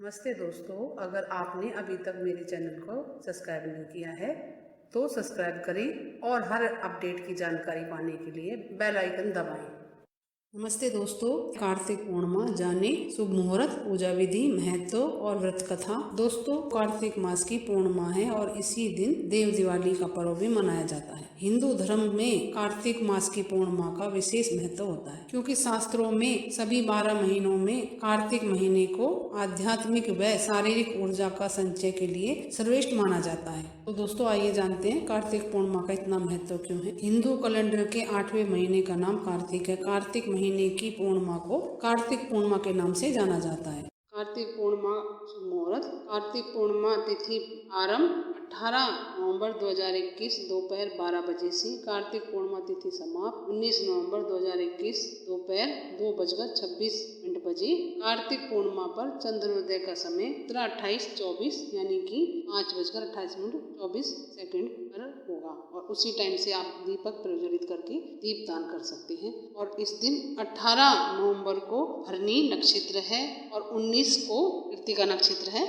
नमस्ते दोस्तों, अगर आपने अभी तक मेरे चैनल को सब्सक्राइब नहीं किया है तो सब्सक्राइब करें और हर अपडेट की जानकारी पाने के लिए बेल आइकन दबाएं। नमस्ते दोस्तों, कार्तिक पूर्णिमा जाने शुभ मुहूर्त, पूजा विधि, महत्व और व्रत कथा। दोस्तों, कार्तिक मास की पूर्णिमा है और इसी दिन देव दिवाली का पर्व भी मनाया जाता है। हिंदू धर्म में कार्तिक मास की पूर्णिमा का विशेष महत्व होता है क्योंकि शास्त्रों में सभी 12 महीनों में कार्तिक महीने को आध्यात्मिक व शारीरिक ऊर्जा का संचय के लिए सर्वश्रेष्ठ माना जाता है। तो दोस्तों, आइए जानते हैं कार्तिक पूर्णिमा का इतना महत्व क्यों है। हिंदू कैलेंडर के 8वें महीने का नाम कार्तिक है। कार्तिक महीने की पूर्णिमा को कार्तिक पूर्णिमा के नाम से जाना जाता है। कार्तिक पूर्णिमा शुभ मुहूर्त। कार्तिक पूर्णिमा तिथि आरंभ 18 नवंबर 2021 दोपहर 12 बजे से। कार्तिक पूर्णिमा तिथि समाप्त 19 नवंबर 2021 दोपहर 2:26 बजे। कार्तिक पूर्णिमा पर चंद्रोदय का समय 28:24 यानी कि 5:28:24 पर होगा और उसी टाइम से आप दीपक प्रज्वलित करके दीपदान कर सकते हैं। और इस दिन 18 नवंबर को भरणी नक्षत्र है और 19 को कृत्तिका नक्षत्र है।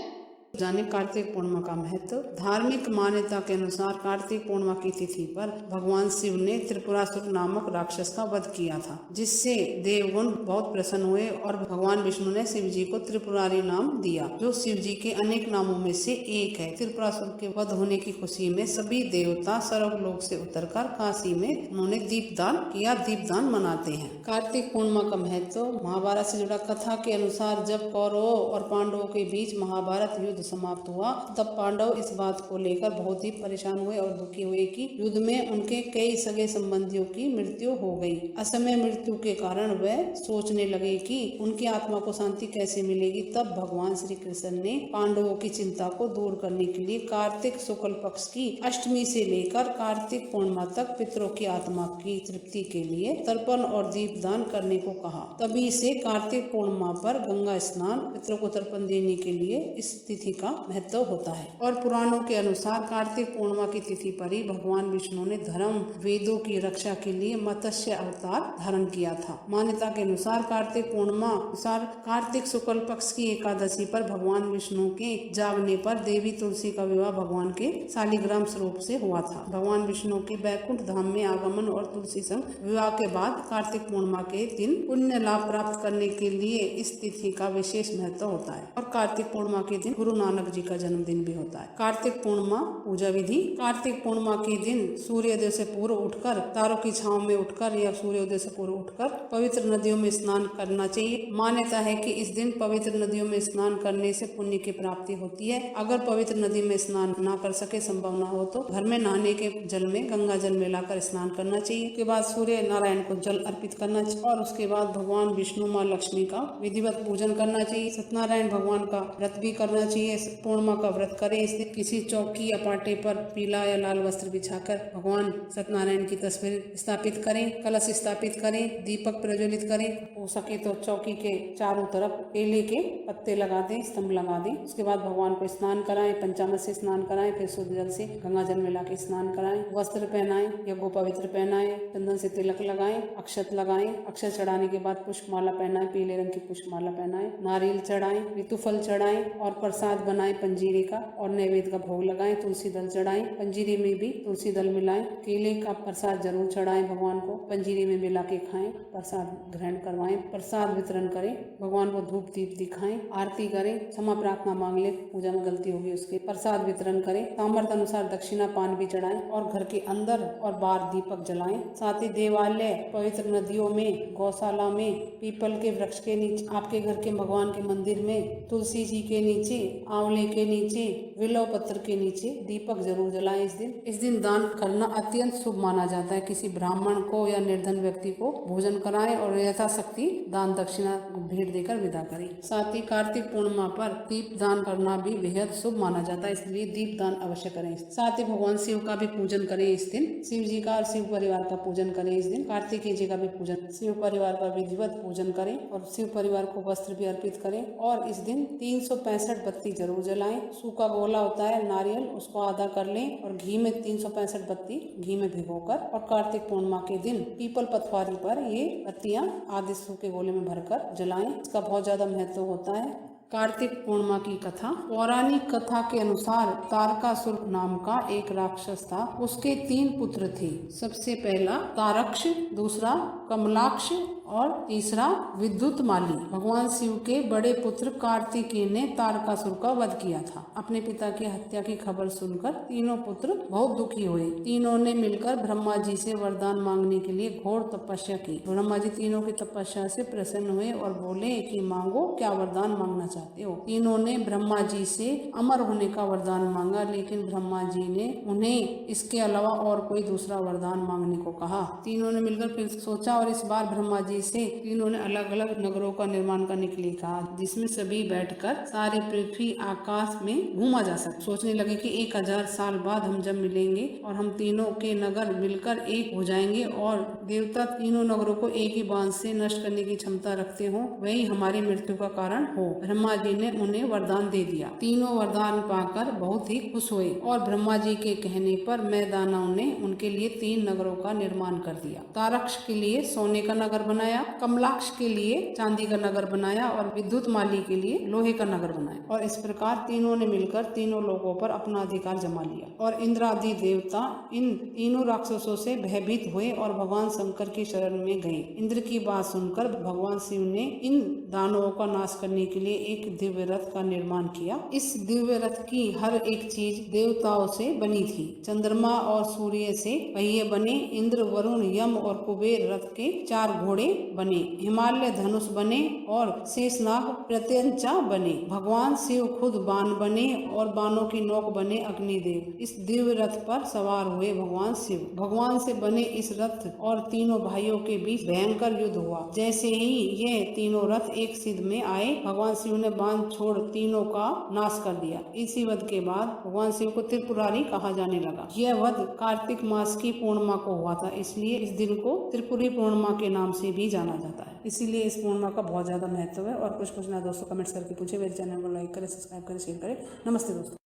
जाने कार्तिक पूर्णिमा का महत्व। धार्मिक मान्यता के अनुसार कार्तिक पूर्णिमा की तिथि पर भगवान शिव ने त्रिपुरासुर नामक राक्षस का वध किया था, जिससे देवगण बहुत प्रसन्न हुए और भगवान विष्णु ने शिव जी को त्रिपुरारी नाम दिया, जो शिव जी के अनेक नामों में से एक है। त्रिपुरासुर के वध होने की खुशी में सभी देवता सर्वलोक से उतरकर काशी में उन्होंने दीपदान किया, दीपदान मनाते हैं। कार्तिक पूर्णिमा का महत्व। महाभारत से जुड़ा कथा के अनुसार जब कौरवों और पांडवों के बीच महाभारत युद्ध समाप्त हुआ, तब पांडव इस बात को लेकर बहुत ही परेशान हुए और दुखी हुए कि युद्ध में उनके कई सगे संबंधियों की मृत्यु हो गई। असमय मृत्यु के कारण वह सोचने लगे कि उनकी आत्मा को शांति कैसे मिलेगी। तब भगवान श्री कृष्ण ने पांडवों की चिंता को दूर करने के लिए कार्तिक शुक्ल पक्ष की अष्टमी से लेकर कार्तिक पूर्णिमा तक पितरों की आत्मा की तृप्ति के लिए तर्पण और दीपदान करने को कहा। तभी से कार्तिक पूर्णिमा पर गंगा स्नान, पितरों को तर्पण देने के लिए इस तिथि का महत्व होता है। और पुराणों के अनुसार कार्तिक पूर्णिमा की तिथि पर ही भगवान विष्णु ने धर्म वेदों की रक्षा के लिए मत्स्य अवतार धारण किया था। मान्यता के अनुसार कार्तिक पूर्णिमा अनुसार कार्तिक शुक्ल पक्ष की एकादशी पर भगवान विष्णु के जागने पर देवी तुलसी का विवाह भगवान के शालिग्राम स्वरूप से हुआ था। भगवान विष्णु के बैकुंठ धाम में आगमन और तुलसी संग विवाह के बाद कार्तिक पूर्णिमा के दिन पुण्य लाभ प्राप्त करने के लिए इस तिथि का विशेष महत्व होता है। और कार्तिक पूर्णिमा के दिन गुरु नानक जी का जन्मदिन भी होता है। कार्तिक पूर्णिमा पूजा विधि। कार्तिक पूर्णिमा के दिन सूर्योदय से पूर्व उठकर, तारों की छांव में उठकर या सूर्योदय से पूर्व उठकर पवित्र नदियों में स्नान करना चाहिए। मान्यता है कि इस दिन पवित्र नदियों में स्नान करने से पुण्य की प्राप्ति होती है। अगर पवित्र नदी में स्नान न कर सके, संभव न हो, तो घर में नहाने के जल में गंगा जल मिलाकर स्नान करना चाहिए। उसके बाद सूर्य नारायण को जल अर्पित करना चाहिए और उसके बाद भगवान विष्णु, माँ लक्ष्मी का विधिवत पूजन करना चाहिए। सत्यनारायण भगवान का व्रत भी करना चाहिए। पूर्णिमा का व्रत करें। इसलिए किसी चौकी या पाटे पर पीला या लाल वस्त्र बिछाकर भगवान सत्यनारायण की तस्वीर स्थापित करें, कलश स्थापित करें, दीपक प्रज्वलित करें। हो सके तो चौकी के चारों तरफ केले के पत्ते लगा दें, स्तंभ लगा दें। उसके बाद भगवान को स्नान कराएं, पंचामृत से स्नान कराएं, फिर शुद्ध जल से गंगा जल मिला के स्नान कराएं। वस्त्र पहनाएं, यज्ञो पवित्र पहनाएं, चंदन से तिलक लगाएं, अक्षत लगाएं। अक्षत चढ़ाने के बाद पुष्पमाला पहनाएं, पीले रंग की पुष्पमाला पहनाएं, नारियल चढ़ाएं, ऋतुफल चढ़ाएं और प्रसाद बनाएं पंजीरी का और नैवेद्य का भोग लगाएं। तुलसी दल चढ़ाएं, पंजीरी में भी तुलसी दल मिलाएं। केले का प्रसाद जरूर चढ़ाएं भगवान को, पंजीरी में मिला के खाएं, प्रसाद ग्रहण करवाएं, प्रसाद वितरण करें, भगवान को धूप दीप दिखाएं, आरती करें, क्षमा प्रार्थना मांग ले, पूजा में गलती होगी उसके, प्रसाद वितरण करें, सामर्थ्य अनुसार दक्षिणा पान भी चढ़ाएं और घर के अंदर और बाहर दीपक जलाएं। साथ ही देवालय, पवित्र नदियों में, गौशाला में, पीपल के वृक्ष के नीचे, आपके घर के भगवान के मंदिर में, तुलसी जी के नीचे, आंवले के नीचे, विलव पत्र के नीचे दीपक जरूर जलाएं। इस दिन दान करना अत्यंत शुभ माना जाता है। किसी ब्राह्मण को या निर्धन व्यक्ति को भोजन कराएं और यथाशक्ति दान दक्षिणा भेंट देकर विदा करें। साथ ही कार्तिक पूर्णिमा पर दीप दान करना भी बेहद शुभ माना जाता है, इसलिए दीप दान अवश्य करें। साथ ही भगवान शिव का भी पूजन करें इस दिन। शिव जी का और शिव परिवार का पूजन करें इस दिन। कार्तिकेय जी का भी पूजन, शिव परिवार का विधिवत पूजन करें और शिव परिवार को वस्त्र भी अर्पित करें। और इस दिन 365 बत्ती जरूर जलाएं। सूखा गोला होता है नारियल, उसको आधा कर लें और घी में 365 बत्ती घी में भिगोकर, और कार्तिक पूर्णिमा के दिन पीपल पथवारी पर ये बत्तियां आधे सूखे गोले में भरकर जलाएं। इसका बहुत ज्यादा महत्व होता है। कार्तिक पूर्णिमा की कथा। पौराणिक कथा के अनुसार तारकासुर नाम का एक राक्षस था। उसके 3 पुत्र थे। सबसे पहला तारक्ष, दूसरा कमलाक्ष और तीसरा विद्युतमाली। भगवान शिव के बड़े पुत्र कार्तिकेय ने तारकासुर का वध किया था। अपने पिता की हत्या की खबर सुनकर तीनों पुत्र बहुत दुखी हुए। तीनों ने मिलकर ब्रह्मा जी से वरदान मांगने के लिए घोर तपस्या की। ब्रह्मा जी तीनों की तपस्या से प्रसन्न हुए और बोले कि मांगो, क्या वरदान मांगना चाहते हो। तीनों ने ब्रह्मा जी से अमर होने का वरदान मांगा, लेकिन ब्रह्मा जी ने उन्हें इसके अलावा और कोई दूसरा वरदान मांगने को कहा। तीनों ने मिलकर फिर सोचा और इस बार ब्रह्मा जी से तीनों ने अलग अलग नगरों का निर्माण करने के लिए कहा, जिसमें सभी बैठकर सारे पृथ्वी आकाश में घूमा जा सके। सोचने लगे कि 1000 साल बाद हम जब मिलेंगे और हम तीनों के नगर मिलकर एक हो जाएंगे और देवता तीनों नगरों को एक ही बांध से नष्ट करने की क्षमता रखते हो, वही हमारी मृत्यु का कारण हो। ब्रह्मा जी ने उन्हें वरदान दे दिया। तीनों वरदान पाकर बहुत ही खुश हुए और ब्रह्मा जी के कहने पर मैदानों ने उनके लिए 3 नगरों का निर्माण कर दिया। तारक्ष के लिए सोने का नगर बनाया, कमलाक्ष के लिए चांदी का नगर बनाया और विद्युतमाली के लिए लोहे का नगर बनाया। और इस प्रकार तीनों ने मिलकर तीनों लोगों पर अपना अधिकार जमा लिया। और इंद्र आदि देवता इन तीनों राक्षसों से भयभीत हुए और भगवान शंकर की शरण में गए। इंद्र की बात सुनकर भगवान शिव ने इन दानवों का नाश करने के लिए एक दिव्य रथ का निर्माण किया। इस दिव्य रथ की हर एक चीज देवताओं से बनी थी। चंद्रमा और सूर्य से पहिए बने, इंद्र, वरुण, यम और कुबेर रथ के 4 घोड़े बने, हिमालय धनुष बने और शेषनाग प्रत्यंचा बने। भगवान शिव खुद बाण बने और बाणों की नोक बने अग्निदेव। इस दिव्य रथ पर सवार हुए भगवान शिव। भगवान से बने इस रथ और तीनों भाइयों के बीच भयंकर युद्ध हुआ। जैसे ही ये तीनों रथ एक सिद्ध में आए, भगवान शिव ने बाण छोड़ तीनों का नाश कर दिया। इसी वध के बाद भगवान शिव को त्रिपुरारी कहा जाने लगा। यह वध कार्तिक मास की पूर्णिमा को हुआ था, इसलिए इस दिन को त्रिपुरी पूर्णिमा के नाम से भी जाना जाता है। इसीलिए इस पूर्णिमा का बहुत ज्यादा महत्व है। और कुछ पूछना दोस्तों कमेंट्स करके पूछे। मेरे चैनल को लाइक करें, सब्सक्राइब करें, शेयर करें। नमस्ते दोस्तों।